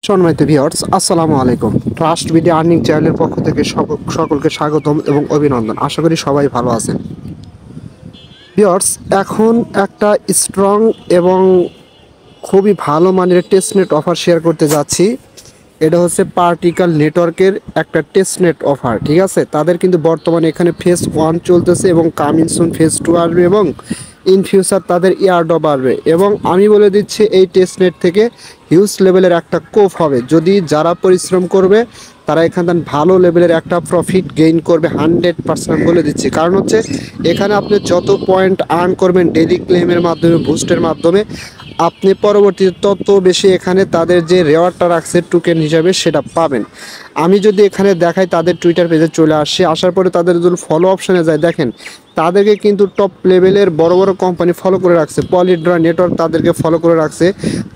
সম্মানিত ভিউয়ার্স, আসসালামু আলাইকুম। ট্রাস্ট বিডি আর্নিং চ্যানেলের পক্ষ থেকে সকলকে স্বাগতম এবং অভিনন্দন। আশা করি সবাই ভালো আছেন। ভিউয়ার্স, এখন একটা স্ট্রং এবং খুবই ভালো মানের টেস্টনেট অফার শেয়ার করতে যাচ্ছি। এটা হচ্ছে পার্টিকেল নেটওয়ার্কের একটা টেস্টনেট অফার, ঠিক আছে। তাদের কিন্তু বর্তমানে এখানে ফেজ 1 চলতেছে এবং কামিং সুন ফেজ 2 আসবে এবং ইন ফিউচার তাদের ইয়ারড্রপ আসবে। এবং আমি বলে দিচ্ছি, এই টেস্টনেট থেকে হিউজ লেভেলের একটা কোপ হবে। যদি যারা পরিশ্রম করবে তারা এখান থেকে ভালো লেভেলের একটা প্রফিট গেইন করবে 100% বলে দিচ্ছি। কারণ হচ্ছে এখানে আপনি যত পয়েন্ট আর্ন করবেন ডেইলি ক্লেমের মাধ্যমে, বুস্টের মাধ্যমে, আপনি পরবর্তীতে তত বেশি এখানে তাদের যে রেওয়ার্ডটা রাখছে টোকেন হিসাবে সেটা পাবেন। আমি যদি এখানে দেখাই, তাদের টুইটার পেজে চলে আসছি, আসার পরে তাদের যদি ফলো অপশানে যায়, দেখেন তাদেরকে কিন্তু টপ লেভেলের বড় বড় কোম্পানি ফলো করে রাখছে। পলিড্রা নেটওয়ার্ক তাদেরকে ফলো করে রাখছে,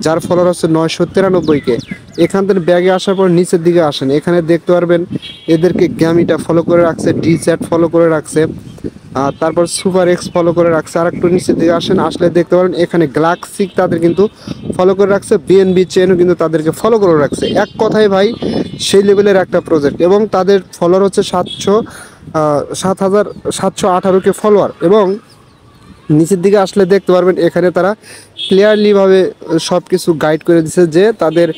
যার ফলোয়ার হচ্ছে 993কে। এখান থেকে ব্যাগে আসার পর নিচের দিকে আসেন, এখানে দেখতে পারবেন এদেরকে গ্যামিটা ফলো করে রাখছে, ডিচ্যাট ফলো করে রাখছে, আর তারপর সুপার এক্স ফলো করে রাখছে। আর একটু নিচের দিকে আসেন, আসলে দেখতে পারেন এখানে গ্লাক্সিক তাদের কিন্তু ফলো করে রাখছে, বিএনবি চেনও কিন্তু তাদেরকে ফলো করে রাখছে। এক কথায় ভাই সেই লেভেলের একটা প্রজেক্ট। এবং তাদের ফলোয়ার হচ্ছে 7,718কে ফলোয়ার। এবং নিচের দিকে আসলে দেখতে পারবেন এখানে তারা ক্লিয়ারলিভাবে সব কিছু গাইড করে দিচ্ছে যে তাদের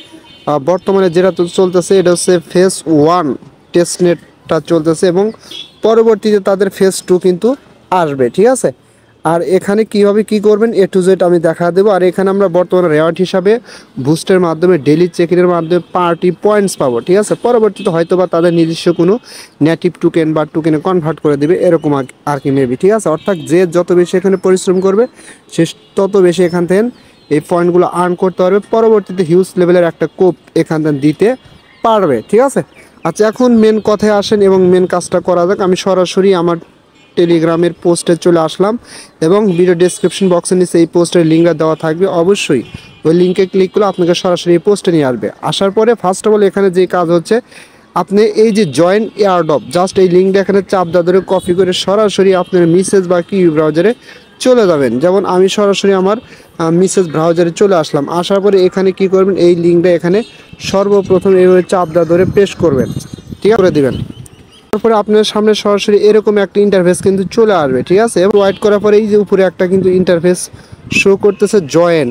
বর্তমানে যেটা চলতেছে এটা হচ্ছে ফেজ 1 টেস্টনেটটা চলতেছে এবং পরবর্তীতে তাদের ফেজ 2 কিন্তু আসবে, ঠিক আছে। আর এখানে কীভাবে কী করবেন এ টু জেড আমি দেখা দেবো। আর এখানে আমরা বর্তমানে রেওয়ার্ড হিসাবে বুস্টের মাধ্যমে, ডেইলি চেকিংয়ের মাধ্যমে পার্টি পয়েন্টস পাবো, ঠিক আছে। পরবর্তীতে হয়তো বা তাদের নিজস্ব কোনো নেটিভ টোকেন বা টোকেনে কনভার্ট করে দেবে, এরকম আর কি মেবি, ঠিক আছে। অর্থাৎ যে যত বেশি এখানে পরিশ্রম করবে সে তত বেশি এখান থেকে এই পয়েন্টগুলো আর্ন করতে পারবে, পরবর্তীতে হিউজ লেভেলের একটা কোপ এখান থেকে দিতে পারবে, ঠিক আছে। আচ্ছা, এখন মেন কথায় আসেন এবং মেন কাজটা করা যাক। আমি সরাসরি আমার টেলিগ্রামের পোস্টে চলে আসলাম এবং ভিডিও ডেসক্রিপশন বক্সের নিচে এই পোস্টের লিঙ্কটা দেওয়া থাকবে। অবশ্যই ওই লিঙ্কে ক্লিক করলে আপনাকে সরাসরি এই পোস্টে নিয়ে আসবে। আসার পরে ফার্স্ট অফ অল এখানে যে কাজ হচ্ছে, আপনি এই যে জয়েন এয়ারড্রপ, জাস্ট এই লিঙ্কটা এখানে চাপ দেওয়া ধরে কপি করে সরাসরি আপনার মেসেজ বা কিউ ব্রাউজারে চলে যাবেন। যেমন আমি সরাসরি আমার মেসেজ ব্রাউজারে চলে আসলাম। আসার পরে এখানে কি করবেন, এই লিঙ্কটা এখানে সর্বপ্রথম এইভাবে চাপ দেওয়া ধরে পেস্ট করবেন, ঠিক করে দিবেন। তারপরে আপনার সামনে সরাসরি এরকম একটা ইন্টারফেস কিন্তু চলে আসবে, ঠিক আছে। এবং ওয়েট করার পরে এই যে উপরে একটা কিন্তু ইন্টারফেস শো করতেছে জয়েন,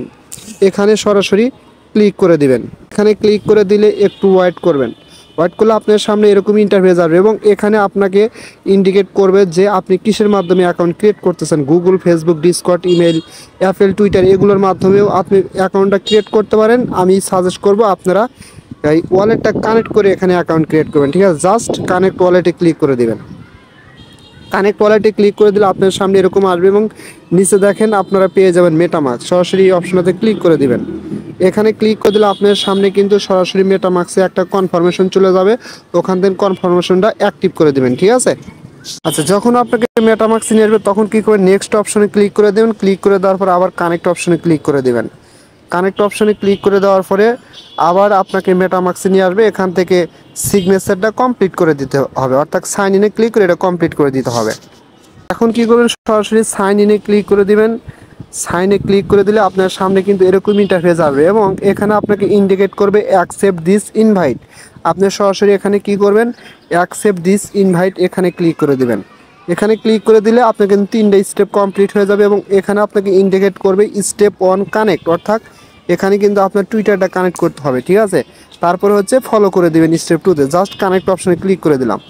এখানে সরাসরি ক্লিক করে দিবেন। এখানে ক্লিক করে দিলে একটু ওয়েট করবেন। ওয়েট করলে আপনার সামনে এরকম ইন্টারফেস আসবে এবং এখানে আপনাকে ইন্ডিকেট করবে যে আপনি কিসের মাধ্যমে অ্যাকাউন্ট ক্রিয়েট করতেছেন। Google, Facebook, Discord, email, Apple, Twitter এগুলোর মাধ্যমেও আপনি অ্যাকাউন্টটা ক্রিয়েট করতে পারেন। আমি সাজেস্ট করব আপনারা এই ওয়ালেটটা কানেক্ট করে এখানে অ্যাকাউন্ট ক্রিয়েট করবেন, ঠিক আছে। জাস্ট কানেক্ট ওয়ালেটে ক্লিক করে দিবেন। কানেক্ট ওয়ালেটে ক্লিক করে দিলে আপনার সামনে এরকম আসবে এবং নিচে দেখেন আপনারা পেয়ে যাবেন মেটামাস্ক। সরাসরি এই অপশনটাতে ক্লিক করে দিবেন। এখানে ক্লিক করে দিলে আপনার সামনে কিন্তু সরাসরি মেটামাস্কে একটা কনফার্মেশন চলে যাবে, ওখান থেকে কনফার্মেশনটা অ্যাক্টিভ করে দিবেন, ঠিক আছে। আচ্ছা, যখন আপনাকে মেটামাস্ক নিয়ে আসবে তখন কী করবেন, নেক্সট অপশনে ক্লিক করে দেবেন। ক্লিক করে দেওয়ার পর আবার কানেক্ট অপশনে ক্লিক করে দেবেন। কানেক্ট অপশনে ক্লিক করে দেওয়ার পরে আবার আপনাকে মেটামাস্কে নিয়ে আসবে, এখান থেকে সিগনেচারটা কমপ্লিট করে দিতে হবে, অর্থাৎ সাইন ইনে ক্লিক করে এটা কমপ্লিট করে দিতে হবে। এখন কি করবেন, সরাসরি সাইন ইনে ক্লিক করে দিবেন। সাইনে ক্লিক করে দিলে আপনার সামনে কিন্তু এরকম ইন্টারফেস আসবে এবং এখানে আপনাকে ইন্ডিকেট করবে অ্যাকসেপ্ট দিস ইনভাইট। আপনি সরাসরি এখানে কি করবেন, অ্যাকসেপ্ট দিস ইনভাইট এখানে ক্লিক করে দিবেন। এখানে ক্লিক করে দিলে আপনার কিন্তু 3টা স্টেপ কমপ্লিট হয়ে যাবে এবং এখানে আপনাকে ইন্ডিকেট করবে স্টেপ 1 কানেক্ট, অর্থাৎ এখানে কিন্তু আপনার টুইটারটা কানেক্ট করতে হবে, ঠিক আছে। তারপরে হচ্ছে ফলো করে দিবেন স্টেপ 2তে। জাস্ট কানেক্ট অপশনে ক্লিক করে দিলাম।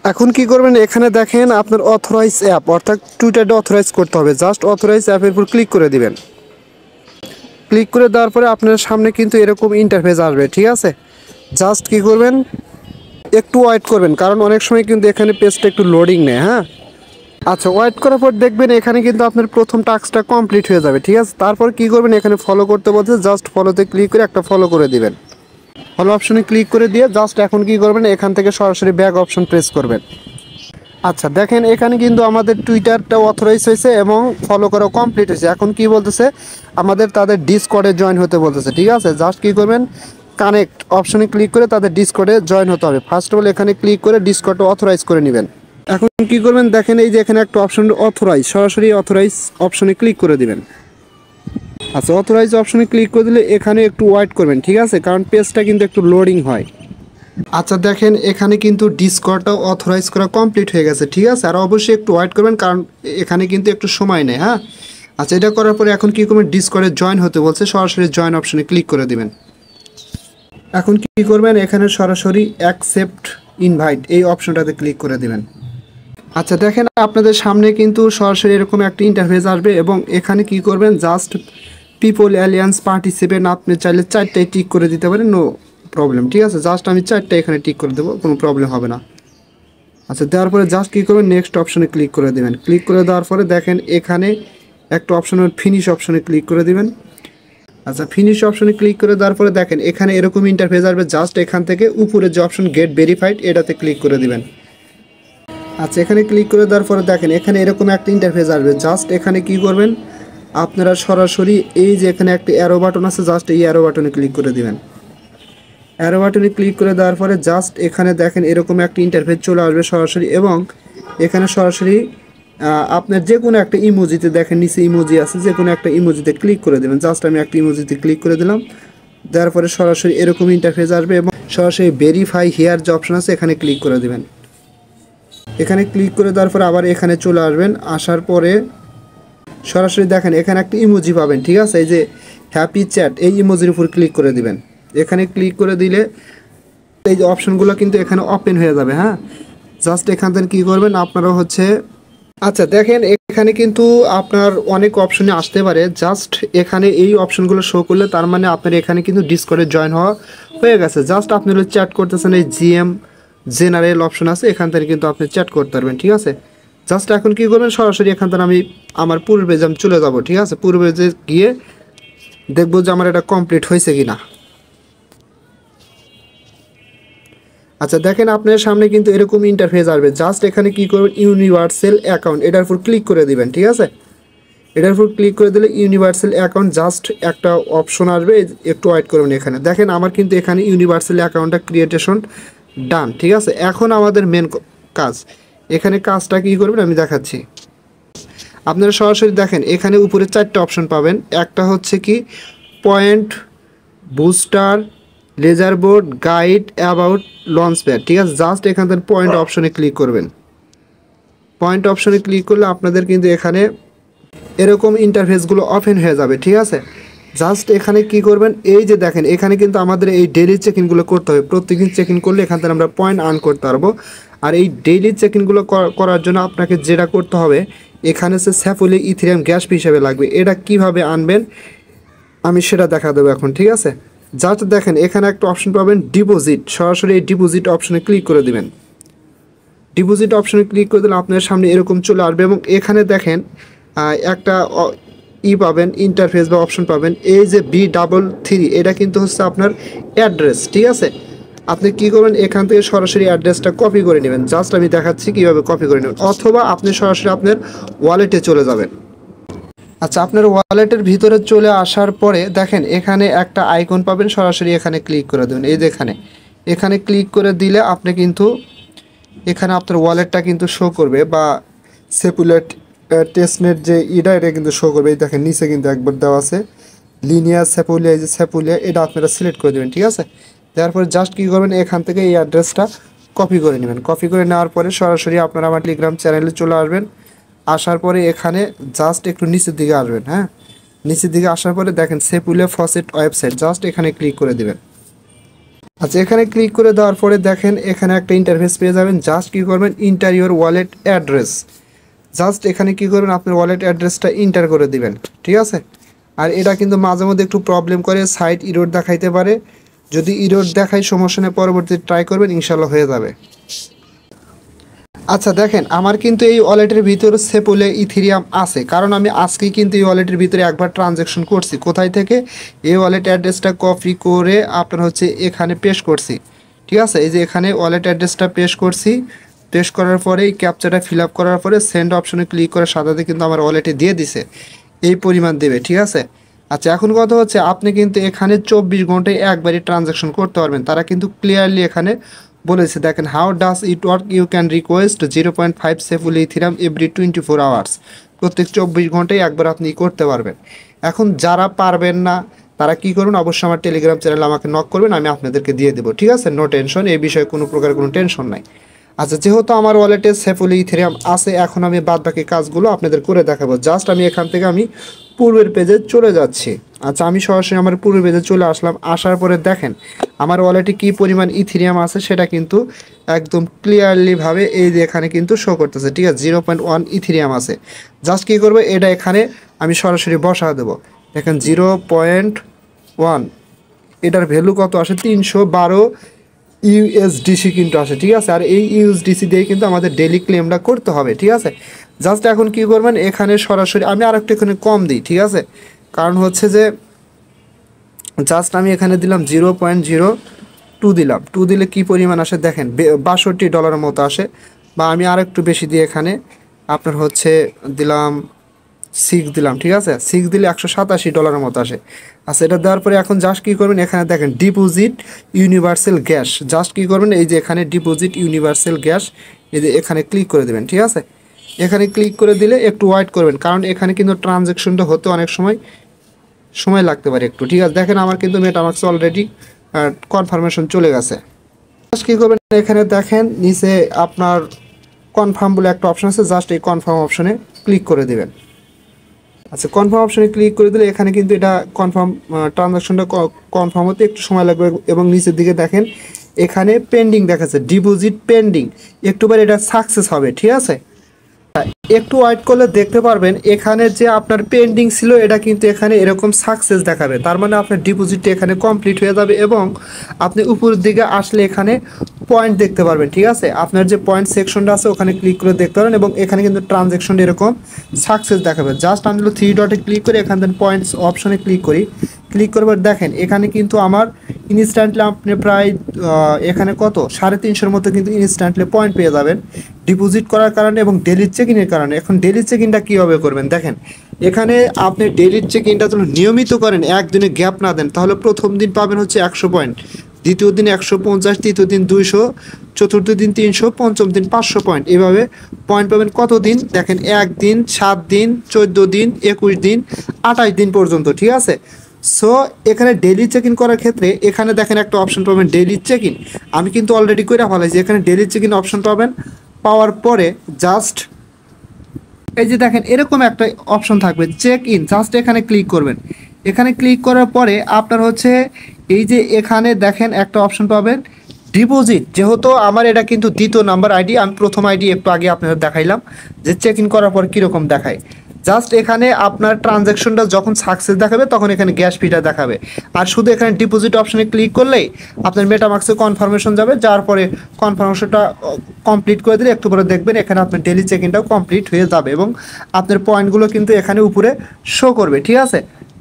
এখন কি করবেন, এখানে দেখেন আপনার অথরাইজ অ্যাপ, অর্থাৎ টুইটারটা অথরাইজ করতে হবে। জাস্ট অথরাইজ অ্যাপের উপর ক্লিক করে দিবেন। ক্লিক করে দেওয়ার পরে আপনার সামনে কিন্তু এরকম ইন্টারফেস আসবে, ঠিক আছে। জাস্ট কি করবেন, একটু ওয়েট করবেন, কারণ অনেক সময় কিন্তু এখানে পেজটা একটু লোডিং নেয়, হ্যাঁ। আচ্ছা, ওয়েট করার পর দেখবেন এখানে কিন্তু আপনার প্রথম টাস্কটা কমপ্লিট হয়ে যাবে, ঠিক আছে। তারপর কি করবেন, এখানে ফলো করতে বলছে, জাস্ট ফলোতে ক্লিক করে একটা ফলো করে দিবেন। ফলো অপশনে ক্লিক করে দিয়ে জাস্ট এখন কি করবেন, এখান থেকে সরাসরি ব্যাক অপশন প্রেস করবেন। আচ্ছা, দেখেন এখানে কিন্তু আমাদের টুইটারটা অথরাইজ হয়েছে এবং ফলো করা কমপ্লিট হয়েছে। এখন কি বলতেছে, আমাদের তাদের ডিসকর্ডে জয়েন হতে বলতেছে, ঠিক আছে। জাস্ট কি করবেন, কানেক্ট অপশনে ক্লিক করে তাদের ডিসকর্ডে জয়েন হতে হবে। ফার্স্ট অফ অল এখানে ক্লিক করে ডিসকর্ডটা অথরাইজ করে নেবেন। এখন কি করবেন, দেখেন এই যে এখানে একটা অপশন অথরাইজ, সরাসরি অথরাইজ অপশনে ক্লিক করে দিবেন। আচ্ছা, অথরাইজ অপশনে ক্লিক করে দিলে এখানে একটু ওয়েট করবেন, ঠিক আছে, কারণ পেজটা কিন্তু একটু লোডিং হয়। আচ্ছা দেখেন, এখানে কিন্তু ডিসকর্ডটাও অথরাইজ করা কমপ্লিট হয়ে গেছে, ঠিক আছে। আর অবশ্যই একটু ওয়েট করবেন, কারণ এখানে কিন্তু একটু সময় নেয়। হ্যাঁ, আচ্ছা, এটা করার পরে এখন কী করবেন, ডিসকর্ডে জয়েন হতে বলছে, সরাসরি জয়েন অপশনে ক্লিক করে দেবেন। এখন কী করবেন, এখানে সরাসরি অ্যাকসেপ্ট ইনভাইট এই অপশনটাতে ক্লিক করে দেবেন। আচ্ছা দেখেন, আপনাদের সামনে কিন্তু সরাসরি এরকম একটা ইন্টারফেস আসবে এবং এখানে কি করবেন, জাস্ট পিপল অ্যালিয়ান্স পার্টিসিপেট আপনি চাইলে 4টায় টিক করে দিতে পারেন, নো প্রবলেম, ঠিক আছে। জাস্ট আমি 4টা এখানে টিক করে দেবো, কোনো প্রবলেম হবে না। আচ্ছা, দেওয়ার পরে জাস্ট কী করবেন, নেক্সট অপশনে ক্লিক করে দেবেন। ক্লিক করে দেওয়ার পরে দেখেন এখানে একটা অপশনের ফিনিশ অপশনে ক্লিক করে দেবেন। আচ্ছা, ফিনিশ অপশনে ক্লিক করে দেওয়ার পরে দেখেন এখানে এরকম ইন্টারফেস আসবে, জাস্ট এখান থেকে উপরে যে অপশন গেট ভেরিফাইড এটাতে ক্লিক করে দিবেন। আচ্ছা, এখানে ক্লিক করে দেওয়ার পরে দেখেন এখানে এরকম একটা ইন্টারফেস আসবে, জাস্ট এখানে কি করবেন, আপনারা সরাসরি এই যে এখানে একটা অ্যারো বাটন আছে, জাস্ট এই অ্যারো বাটনে ক্লিক করে দিবেন। অ্যারো বাটনে ক্লিক করে দেওয়ার পরে জাস্ট এখানে দেখেন এরকম একটা ইন্টারফেস চলে আসবে সরাসরি, এবং এখানে সরাসরি আপনার যে কোনো একটা ইমোজিতে দেখেন নিচে ইমোজি আছে, যে কোনো একটা ইমোজিতে ক্লিক করে দেবেন। জাস্ট আমি একটা ইমোজিতে ক্লিক করে দিলাম, দেওয়ার পরে সরাসরি এরকম ইন্টারফেস আসবে এবং সরাসরি ভেরিফাই হিয়ার যে অপশন আছে এখানে ক্লিক করে দেবেন। এখানে ক্লিক করে দেওয়ার পরে আবার এখানে চলে আসবেন, আসার পরে সরাসরি দেখেন এখানে একটা ইমোজি পাবেন, ঠিক আছে, এই যে হ্যাপি চ্যাট এই ইমোজির উপর ক্লিক করে দিবেন। এখানে ক্লিক করে দিলে এই যে অপশনগুলো কিন্তু এখানে ওপেন হয়ে যাবে। হ্যাঁ, জাস্ট এখান থেকে কী করবেন আপনারা হচ্ছে, আচ্ছা দেখেন এখানে কিন্তু আপনার অনেক অপশনে আসতে পারে, জাস্ট এখানে এই অপশনগুলো শো করলে তার মানে আপনার এখানে কিন্তু ডিসকর্ডে জয়েন হওয়া হয়ে গেছে। জাস্ট আপনি চ্যাট করতেছেন, এই জিএম জেনারেল অপশন আছে, এখান থেকে কিন্তু আপনি চ্যাট করতে পারবেন, ঠিক আছে। জাস্ট এখন কী করবেন, সরাসরি এখান থেকে আমি আমার পূর্বে যে চলে যাব, ঠিক আছে, পূর্বে যে গিয়ে দেখবো যে আমার এটা কমপ্লিট হয়েছে কি না। আচ্ছা দেখেন, আপনার সামনে কিন্তু এরকম ইন্টারফেস আসবে, জাস্ট এখানে কী করবেন, ইউনিভার্সাল অ্যাকাউন্ট এটার উপর ক্লিক করে দিবেন, ঠিক আছে। এটার উপর ক্লিক করে দিলে ইউনিভার্সাল অ্যাকাউন্ট জাস্ট একটা অপশন আসবে, একটু ওয়েট করবেন। এখানে দেখেন আমার কিন্তু এখানে ইউনিভার্সাল অ্যাকাউন্টটা ক্রিয়েটেশন ডান, ঠিক আছে। এখন আমাদের মেন কাজ, এখানে কাজটা কী করবেন আমি দেখাচ্ছি। আপনারা সরাসরি দেখেন এখানে উপরে 4টা অপশন পাবেন, একটা হচ্ছে কি point, booster, leaderboard, guide, about, launch pad, ঠিক আছে। জাস্ট এখান থেকে পয়েন্ট অপশনে ক্লিক করবেন। পয়েন্ট অপশনে ক্লিক করলে আপনাদের কিন্তু এখানে এরকম ইন্টারফেসগুলো ওপেন হয়ে যাবে, ঠিক আছে। জাস্ট এখানে কি করবেন, এই যে দেখেন এখানে কিন্তু আমাদের এই ডেইলি চেক ইনগুলো করতে হবে, প্রত্যেকদিন চেক ইন করলে এখান থেকে আমরা পয়েন্ট আর্ন করতে পারবো। আর এই ডেইলি চেক ইনগুলো করার জন্য আপনাকে যেটা করতে হবে, এখানে সে স্যাফুলি ইথেরিয়াম গ্যাস হিসেবে লাগবে, এটা কিভাবে আনবেন আমি সেটা দেখা দেবো এখন, ঠিক আছে। জাস্ট দেখেন এখানে একটা অপশন পাবেন ডিপোজিট, সরাসরি এই ডিপোজিট অপশনে ক্লিক করে দিবেন। ডিপোজিট অপশনে ক্লিক করে দিলে আপনার সামনে এরকম চলে আসবে এবং এখানে দেখেন একটা পাবেন, ইন্টারফেস বা অপশন পাবেন, এই যে B33 এটা কিন্তু হচ্ছে আপনার অ্যাড্রেস, ঠিক আছে। আপনি কি করবেন, এখান থেকে সরাসরি অ্যাড্রেসটা কপি করে নেবেন। জাস্ট আমি দেখাচ্ছি কীভাবে কপি করে নেবেন, অথবা আপনি সরাসরি আপনার ওয়ালেটে চলে যাবেন। আচ্ছা, আপনার ওয়ালেটের ভিতরে চলে আসার পরে দেখেন এখানে একটা আইকন পাবেন, সরাসরি এখানে ক্লিক করে দেবেন। এই যে এখানে ক্লিক করে দিলে আপনি কিন্তু এখানে আপনার ওয়ালেটটা কিন্তু শো করবে, বা সেপুলেট টেস্টনেট যে এটা কিন্তু শো করবে। এই দেখেন নিচে কিন্তু একবার দেওয়া আছে লিনিয়ার সেপুলিয়া, এই যে সেপুলিয়া এটা আপনারা সিলেক্ট করে দেবেন, ঠিক আছে। দেওয়ার পরে জাস্ট কী করবেন, এখান থেকে এই অ্যাড্রেসটা কপি করে নেবেন। কপি করে নেওয়ার পরে সরাসরি আপনারা আমার টেলিগ্রাম চ্যানেলে চলে আসবেন। আসার পরে এখানে জাস্ট একটু নিচের দিকে আসবেন। হ্যাঁ, নিচের দিকে আসার পরে দেখেন সেপুলিয়া ফসেট ওয়েবসাইট, জাস্ট এখানে ক্লিক করে দেবেন। আচ্ছা, এখানে ক্লিক করে দেওয়ার পরে দেখেন এখানে একটা ইন্টারফেস পেয়ে যাবেন। জাস্ট কী করবেন, inter your wallet address, just এখানে কী করবেন, আপনার ওয়ালেট অ্যাড্রেসটা ইন্টার করে দিবেন, ঠিক আছে। আর এটা কিন্তু মাঝে মধ্যে একটু প্রবলেম করে, সাইট ইরোড দেখাইতে পারে, যদি ইরোড দেখায় সমস্যা নেই, পরবর্তীতে ট্রাই করবেন, ইনশাল্লাহ হয়ে যাবে। আচ্ছা দেখেন আমার কিন্তু এই ওয়ালেটের ভিতরে সেপুলে ইথেরিয়াম আছে, কারণ আমি আজকেই কিন্তু এই ওয়ালেটের ভিতরে একবার ট্রানজ্যাকশন করছি। কোথায় থেকে, এই ওয়ালেট অ্যাড্রেসটা কপি করে আপনার হচ্ছে এখানে পেস্ট করছি, ঠিক আছে। এই যে এখানে ওয়ালেট অ্যাড্রেসটা পেস্ট করছি, পেস্ট করার পরে এই ক্যাপচাটা ফিল আপ করার পরে সেন্ড অপশনে ক্লিক করে সাথে কিন্তু আমার ওয়ালেটে দিয়ে দিছে, এই পরিমাণ দেবে, ঠিক আছে। আচ্ছা, এখন কথা হচ্ছে আপনি কিন্তু এখানে 24 ঘন্টায় একবারই ট্রানজ্যাকশন করতে পারবেন, তারা কিন্তু ক্লিয়ারলি এখানে বলেছে। দেখেন how does it work, you can request 0.5 Sepolia Ethereum every 24 hours, প্রত্যেক 24 ঘন্টায় একবার আপনি করতে পারবেন। এখন যারা পারবেন না তারা কি করবেন, অবশ্যই আমার টেলিগ্রাম চ্যানেলে আমাকে নক করবেন, আমি আপনাদেরকে দিয়ে দেবো, ঠিক আছে? নো টেনশন, এই বিষয়ে কোনো প্রকার কোনো টেনশন নাই। আচ্ছা, যেহেতু আমার ওয়ালেটে সেফুলি ইথেরিয়াম আছে, এখন আমি বাদ বাকি কাজগুলো আপনাদের করে দেখাবো। জাস্ট আমি এখান থেকে আমি পূর্বের পেজে চলে যাচ্ছি। আচ্ছা, আমি সরাসরি আমার পূর্বের পেজে চলে আসলাম। আসার পরে দেখেন আমার ওয়ালেটে কী পরিমাণ ইথেরিয়াম আছে সেটা কিন্তু একদম ক্লিয়ারলিভাবে এই যে এখানে কিন্তু শো করতেছে, ঠিক আছে? 0.1 ইথেরিয়াম আছে। জাস্ট কী করবো, এটা এখানে আমি সরাসরি বসা দেবো। দেখেন 0.1, এটার ভ্যালু কত আসে, 312 ইউএসডিসি কিন্তু আসে, ঠিক আছে? আর এই ইউএসডিসি দিয়ে কিন্তু আমাদের ডেলি ক্লেমটা করতে হবে, ঠিক আছে? জাস্ট এখন কি করবেন, এখানে সরাসরি আমি আরেকটু এখানে কম দিই, ঠিক আছে? কারণ হচ্ছে যে জাস্ট আমি এখানে দিলাম 0.02 দিলাম। 2 দিলে কি পরিমাণ আসে দেখেন, $62 মতো আসে। বা আমি আরেকটু বেশি দিয়ে এখানে আপনার হচ্ছে দিলাম 6 দিলাম, ঠিক আছে? 6 দিলে $187 মতো আসে। আচ্ছা, এটা দেওয়ার পরে এখন জাস্ট কী করবেন, এখানে দেখেন ডিপোজিট ইউনিভার্সাল গ্যাস। জাস্ট কী করবেন, এই যে এখানে ডিপোজিট ইউনিভার্সাল গ্যাস, এই যে এখানে ক্লিক করে দেবেন, ঠিক আছে? এখানে ক্লিক করে দিলে একটু ওয়েট করবেন, কারণ এখানে কিন্তু ট্রানজ্যাকশনটা হতে অনেক সময় লাগতে পারে একটু, ঠিক আছে? দেখেন আমার কিন্তু মেটামাক্স অলরেডি কনফার্মেশন চলে গেছে। জাস্ট কী করবেন, এখানে দেখেন নিচে আপনার কনফার্ম বলে একটা অপশন আছে, জাস্ট এই কনফার্ম অপশনে ক্লিক করে দেবেন। আচ্ছা, কনফার্ম অপশনে ক্লিক করে দিলে এখানে কিন্তু এটা কনফার্ম ট্রানজাকশনটা কনফার্ম হতে একটু সময় লাগবে। এবং নিচের দিকে দেখেন এখানে পেন্ডিং দেখাচ্ছে, ডিপোজিট পেন্ডিং, একটুবার এটা সাকসেস হবে, ঠিক আছে? একটু ওয়েট করলে দেখতে পারবেন এখানে যে আপনার পেন্ডিং ছিল এটা কিন্তু এখানে এরকম সাকসেস দেখাবে। তার মানে আপনার ডিপোজিটটা এখানে কমপ্লিট হয়ে যাবে এবং আপনি উপরের দিকে আসলে এখানে পয়েন্ট দেখতে পারবেন, ঠিক আছে? আপনার যে পয়েন্ট সেকশনটা আছে ওখানে ক্লিক করে দেখতে পারেন এবং এখানে কিন্তু ট্রানজ্যাকশনটা এরকম সাকসেস দেখাবে। জাস্ট আমি 3 ডটে ক্লিক করে এখান থেকে পয়েন্টস অপশনে ক্লিক করি। ক্লিক করবার দেখেন এখানে কিন্তু আমার ইনস্ট্যান্টলি আপনি প্রায় এখানে কত 350 মতো কিন্তু ইনস্ট্যান্টলি পয়েন্ট পেয়ে যাবেন ডিপোজিট করার কারণে এবং ডেলি চেক ইনের কারণে। এখন ডেলি চেক ইনটা কীভাবে করবেন দেখেন, এখানে আপনি ডেলি চেক ইনটা যদি নিয়মিত করেন, একদিনে গ্যাপ না দেন, তাহলে প্রথম দিন পাবেন হচ্ছে 100 পয়েন্ট, দ্বিতীয় দিন 150, তৃতীয় দিন 200, চতুর্থ দিন 300, পঞ্চম দিন 500 পয়েন্ট। এভাবে পয়েন্ট পাবেন কত দিন দেখেন, 1 দিন, 7 দিন, 14 দিন, 21 দিন, 28 দিন পর্যন্ত, ঠিক আছে? সো এখানে ডেলি চেক ইন করার ক্ষেত্রে এখানে দেখেন একটা অপশন পাবেন ডেলি চেক ইন। আমি কিন্তু অলরেডি করে ফেলাইছি, এখানে ডেলি চেক ইন অপশন পাবেন। পাওয়ার পরে জাস্ট এই যে দেখেন এরকম একটা অপশন থাকবে চেক ইন, জাস্ট এখানে ক্লিক করবেন। এখানে ক্লিক করার পরে আপনার হচ্ছে এই যে এখানে দেখেন একটা অপশন পাবেন ডিপোজিট। যেহেতু আমার এটা কিন্তু দ্বিতীয় নাম্বার আইডি, আমি প্রথম আইডি একটু আগে আপনাদের দেখাইলাম যে চেক ইন করার পর কীরকম দেখায়। জাস্ট এখানে আপনার ট্রানজ্যাকশনটা যখন সাকসেস দেখাবে তখন এখানে গ্যাস ফিটা দেখাবে। আর শুধু এখানে ডিপোজিট অপশনে ক্লিক করলেই আপনার মেটামাক্সে কনফার্মেশন যাবে, যাওয়ার পরে কনফার্মেশনটা কমপ্লিট করে দিলে একটু পরে দেখবেন এখানে আপনার ডেলি চেক ইনটাও কমপ্লিট হয়ে যাবে এবং আপনার পয়েন্টগুলো কিন্তু এখানে উপরে শো করবে, ঠিক আছে?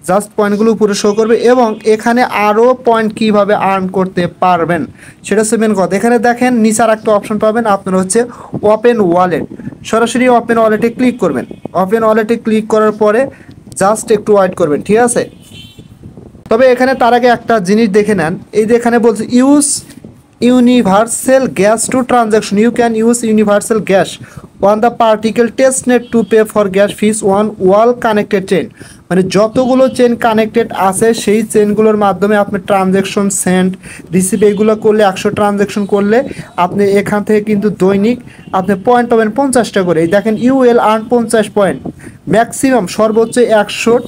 জাস্ট পয়েন্টগুলো উপরে শো করবে এবং এখানে আরও পয়েন্ট কীভাবে আর্ন করতে পারবেন সেটা হচ্ছে মেন কথা। এখানে দেখেন নিচার একটা অপশন পাবেন আপনার হচ্ছে ওপেন ওয়ালেট। সরাসরি ওপেন ওয়ালেটে ক্লিক করবেন। ওপেন ওয়ালেটে ক্লিক করার পরে জাস্ট একটু ওয়েট করবেন, ঠিক আছে? তবে এখানে তার আগে একটা জিনিস দেখে নেন, এই যে এখানে বলছে use universal gas to transaction, you can use universal gas on the particle test net to pay for gas fees one wall connected chain. মানে যতগুলো চেন কানেক্টেড আছে সেই চেনগুলোর মাধ্যমে আপনি ট্রানজ্যাকশন সেন্ড রিসিভ এইগুলো করলে 100 ট্রানজ্যাকশন করলে আপনি এখান থেকে কিন্তু দৈনিক আপনি পয়েন্ট পাবেন 50টা করে। এই দেখেন you will earn 50 point, maximum সর্বোচ্চ 100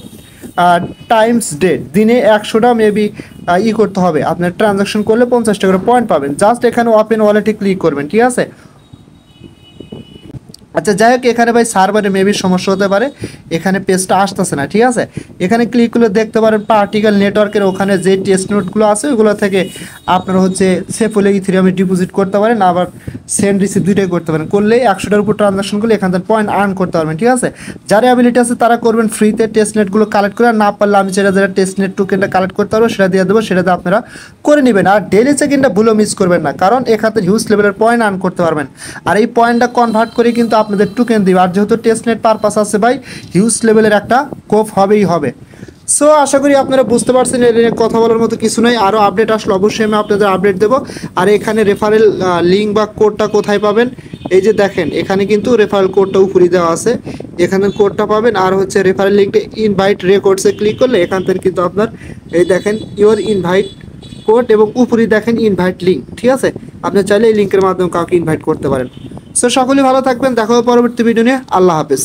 টাইমস ডেট, দিনে 100টা মেবি করতে হবে। আপনার ট্রানজ্যাকশন করলে 50টা করে পয়েন্ট পাবেন। জাস্ট এখানে ওপেন ওয়ালেটে ক্লিক করবেন, ঠিক আছে? আচ্ছা, যাই হোক এখানে ভাই সার্ভারে মেবি সমস্যা হতে পারে, এখানে পেজটা আসতেছে না, ঠিক আছে? এখানে ক্লিক করলে দেখতে পারেন পার্টিকেল নেটওয়ার্কের ওখানে যে টেস্ট নোটগুলো আছে ওইগুলো থেকে আপনারা হচ্ছে সেফুলে ইথেরিয়ামে ডিপোজিট করতে পারেন, আবার সেন্ড রিসিভ দুইটাই করতে পারেন। করলে 100টার উপর ট্রানজাকশন করলে এখান থেকে পয়েন্ট আর্ন করতে পারবেন, ঠিক আছে? যারা অ্যাবিলিটি আছে তারা করবেন ফ্রিতে টেস্ট নেটগুলো কালেক্ট করে, আর না পারলে আমি যারা টেস্ট নেট টোকেনটা কালেক্ট করতে পারবো সেটা দিয়ে দেবো, সেটাতে আপনারা করে নেবেন। আর ডেলি চেক-ইনটা ভুলেও মিস করবেন না, কারণ এখানে হিউজ লেভেলের পয়েন্ট আর্ন করতে পারবেন। আর এই পয়েন্টটা কনভার্ট করে কিন্তু আপনাদের টোকেন দিবে। আর যেহেতু টেস্ট নেট পারপাস আছে ভাই, হিউজ লেভেলের একটা কোপ হবেই হবে। সো আশা করি আপনারা বুঝতে পারছেন, এর কথা বলার মতো কিছু নয়। আরও আপডেট আসলে অবশ্যই আমি আপনাদের আপডেট দেবো। আর এখানে রেফারেল লিঙ্ক বা কোডটা কোথায় পাবেন, এই যে দেখেন এখানে কিন্তু রেফারেল কোডটা উপরে দেওয়া আছে, এখানে কোডটা পাবেন। আর হচ্ছে রেফারেল লিঙ্কটা ইনভাইট রেকর্ডসে ক্লিক করলে এখান থেকে কিন্তু আপনার এই দেখেন ইওর ইনভাইট কোড এবং উপরে দেখেন ইনভাইট লিঙ্ক, ঠিক আছে? আপনি চাইলে এই লিঙ্কের মাধ্যমে কাউকে ইনভাইট করতে পারেন। সো সকলেই ভালো থাকবেন, দেখা হবে পরবর্তী ভিডিও নিয়ে। আল্লাহ হাফেজ।